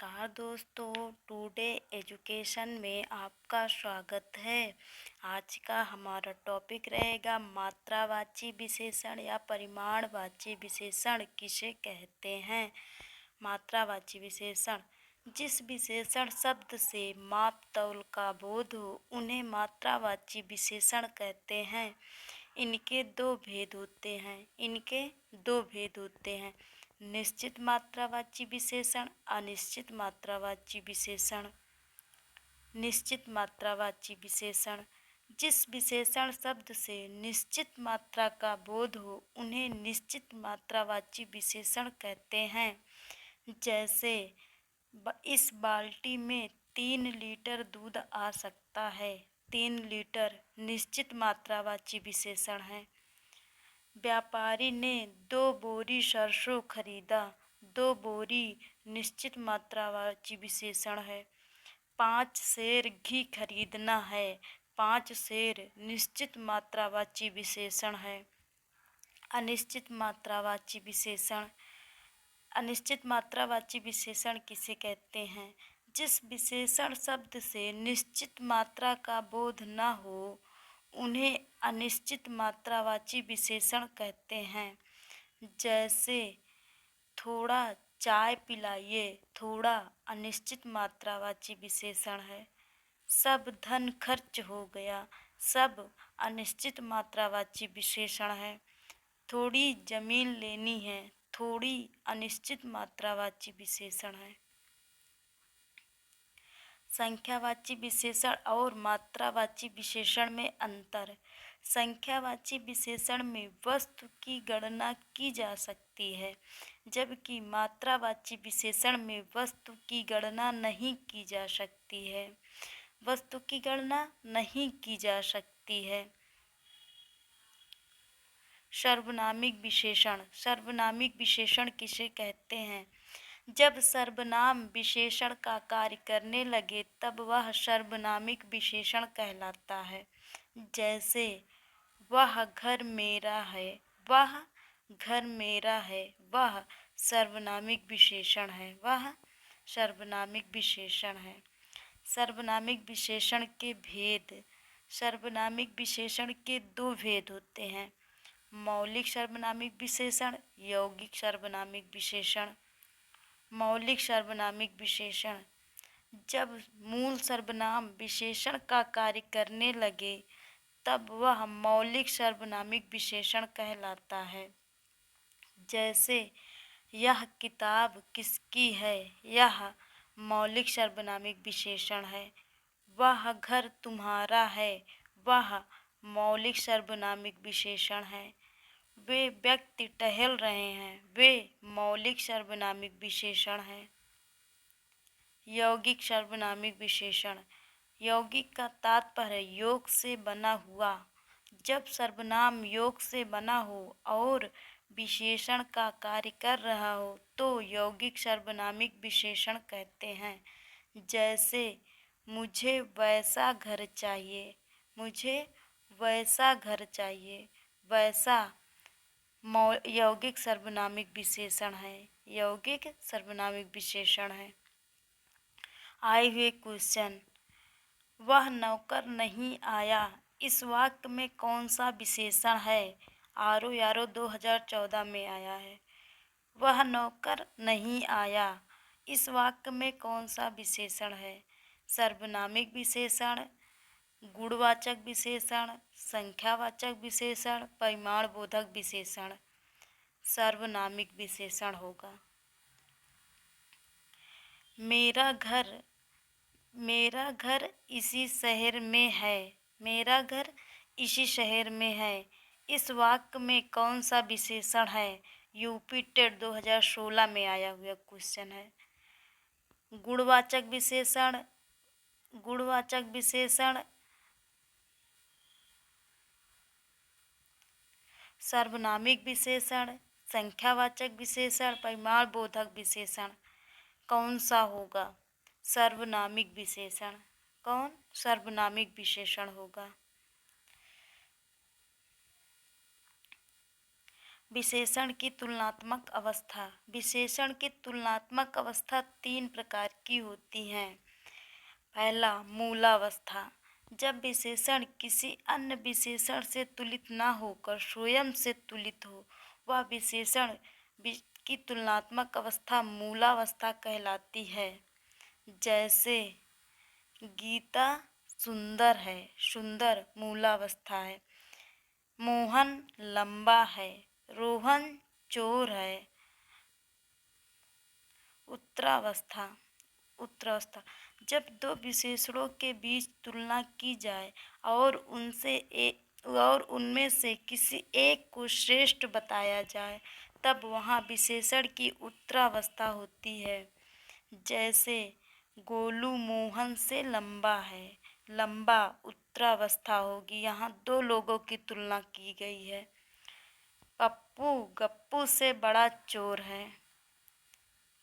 नमस्कार दोस्तों, today education में आपका स्वागत है। आज का हमारा टॉपिक रहेगा मात्रावाची विशेषण या परिमाणवाची विशेषण किसे कहते हैं। मात्रावाची विशेषण, जिस विशेषण शब्द से माप तौल का बोध हो उन्हें मात्रावाची विशेषण कहते हैं। इनके दो भेद होते हैं। निश्चित मात्रावाची विशेषण, अनिश्चित मात्रावाची विशेषण। निश्चित मात्रावाची विशेषण, जिस विशेषण शब्द से निश्चित मात्रा का बोध हो उन्हें निश्चित मात्रावाची विशेषण कहते हैं। जैसे इस बाल्टी में 3 लीटर दूध आ सकता है। 3 लीटर निश्चित मात्रावाची विशेषण है। व्यापारी ने 2 बोरी सरसों खरीदा। 2 बोरी निश्चित मात्रावाची विशेषण है। 5 सेर घी खरीदना है। 5 सेर निश्चित मात्रावाची विशेषण है। अनिश्चित मात्रावाची विशेषण, अनिश्चित मात्रावाची विशेषण किसे कहते हैं? जिस विशेषण शब्द से निश्चित मात्रा का बोध न हो उन्हें अनिश्चित मात्रावाची विशेषण कहते हैं। जैसे थोड़ा चाय पिलाइए, थोड़ा अनिश्चित मात्रावाची विशेषण है। सब धन खर्च हो गया, सब अनिश्चित मात्रावाची विशेषण है। थोड़ी जमीन लेनी है, थोड़ी अनिश्चित मात्रावाची विशेषण है। संख्यावाची विशेषण और मात्रावाची विशेषण में अंतर। संख्यावाची विशेषण में वस्तु की गणना की जा सकती है, जबकि मात्रावाची विशेषण में वस्तु की गणना नहीं की जा सकती है। वस्तु की गणना नहीं की जा सकती है। सर्वनामिक विशेषण, सर्वनामिक विशेषण किसे कहते हैं? जब सर्वनाम विशेषण का कार्य करने लगे तब वह सर्वनामिक विशेषण कहलाता है। जैसे वह घर मेरा है, वह घर मेरा है, वह सर्वनामिक विशेषण है, वह सर्वनामिक विशेषण है। सर्वनामिक विशेषण के भेद। सर्वनामिक विशेषण के 2 भेद होते हैं, मौलिक सर्वनामिक विशेषण, यौगिक सर्वनामिक विशेषण। मौलिक सर्वनामिक विशेषण, जब मूल सर्वनाम विशेषण का कार्य करने लगे तब वह मौलिक सर्वनामिक विशेषण कहलाता है। जैसे यह किताब किसकी है, यह मौलिक सर्वनामिक विशेषण है। वह घर तुम्हारा है, वह मौलिक सर्वनामिक विशेषण है। वे व्यक्ति टहल रहे हैं, वे मौलिक सर्वनामिक विशेषण है। यौगिक सर्वनामिक विशेषण, यौगिक का तात्पर्य योग से बना हुआ। जब सर्वनाम योग से बना हो और विशेषण का कार्य कर रहा हो तो यौगिक सर्वनामिक विशेषण कहते हैं। जैसे मुझे वैसा घर चाहिए, मुझे वैसा घर चाहिए, वैसा यौगिक सर्वनामिक विशेषण है, यौगिक सर्वनामिक विशेषण है। आए हुए क्वेश्चन, वह नौकर नहीं आया, इस वाक्य में कौन सा विशेषण है? आरो यारो 2014 में आया है। वह नौकर नहीं आया, इस वाक्य में कौन सा विशेषण है? सर्वनामिक विशेषण, गुणवाचक विशेषण, संख्यावाचक विशेषण, परिमाणबोधक विशेषण। सर्वनामिक विशेषण होगा। मेरा घर इसी शहर में है, मेरा घर इसी शहर में है, इस वाक्य में कौन सा विशेषण है? यूपी टेट 2016 में आया हुआ क्वेश्चन है। गुणवाचक विशेषण, गुणवाचक विशेषण, सर्वनामिक विशेषण, संख्यावाचक विशेषण, परिमाणबोधक विशेषण। कौन सा होगा? सर्वनामिक विशेषण। कौन? सर्वनामिक विशेषण होगा। विशेषण की तुलनात्मक अवस्था। विशेषण की तुलनात्मक अवस्था 3 प्रकार की होती हैं। पहला, मूलावस्था। जब विशेषण किसी अन्य विशेषण से तुलित न होकर स्वयं से तुलित हो, वह विशेषण की तुलनात्मक अवस्था मूलावस्था कहलाती है। जैसे गीता सुंदर है, सुंदर मूलावस्था है। मोहन लंबा है, रोहन चोर है। उत्तरावस्था। उत्तरावस्था, जब दो विशेषणों के बीच तुलना की जाए और उनमें से किसी एक को श्रेष्ठ बताया जाए, तब वहाँ विशेषण की उत्तरावस्था होती है। जैसे गोलू मोहन से लंबा है, लंबा उत्तरावस्था होगी, यहाँ 2 लोगों की तुलना की गई है। पप्पू गप्पू से बड़ा चोर है,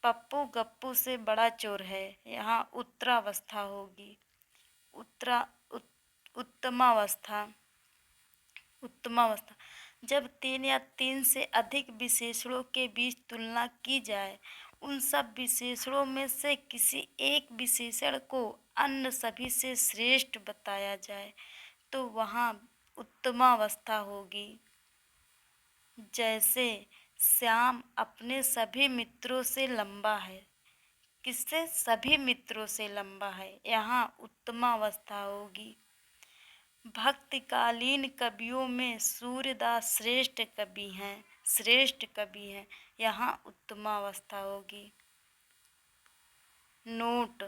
पप्पू गप्पू से बड़ा चोर है, यहाँ उत्तरावस्था होगी। उत्तमावस्था। उत्तमावस्था, जब 3 या 3 से अधिक विशेषणों के बीच तुलना की जाए, उन सब विशेषणों में से किसी एक विशेषण को अन्य सभी से श्रेष्ठ बताया जाए, तो वहाँ उत्तमावस्था होगी। जैसे श्याम अपने सभी मित्रों से लंबा है, किससे? सभी मित्रों से लंबा है, यहाँ उत्तमावस्था होगी। भक्तिकालीन कवियों में सूर्यदास श्रेष्ठ कवि हैं, श्रेष्ठ कवि हैं, यहाँ उत्तमावस्था होगी। नोट।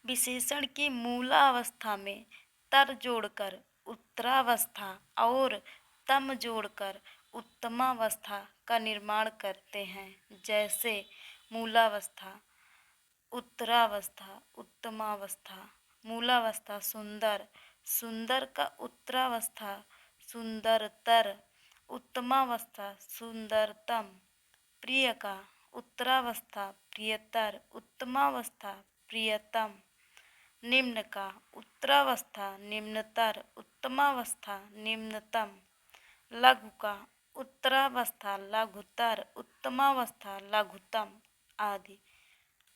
विशेषण की मूलावस्था में तर जोड़कर उत्तरावस्था और तम जोड़कर उत्तमावस्था का निर्माण करते हैं। जैसे मूलावस्था, उत्तरावस्था, उत्तमावस्था। मूलावस्था सुंदर, सुंदर का उत्तरावस्था सुंदरतर, उत्तमावस्था सुंदरतम। प्रिय का उत्तरावस्था प्रियतर, उत्तमावस्था प्रियतम। निम्न का उत्तरावस्था निम्नतर, उत्तमावस्था निम्नतम। लघु का उत्तरावस्था लघुतर, उत्तमावस्था लघुतम आदि।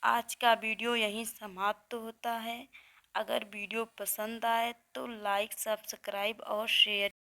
आज का वीडियो यहीं समाप्त होता है। अगर वीडियो पसंद आए तो लाइक, सब्सक्राइब और शेयर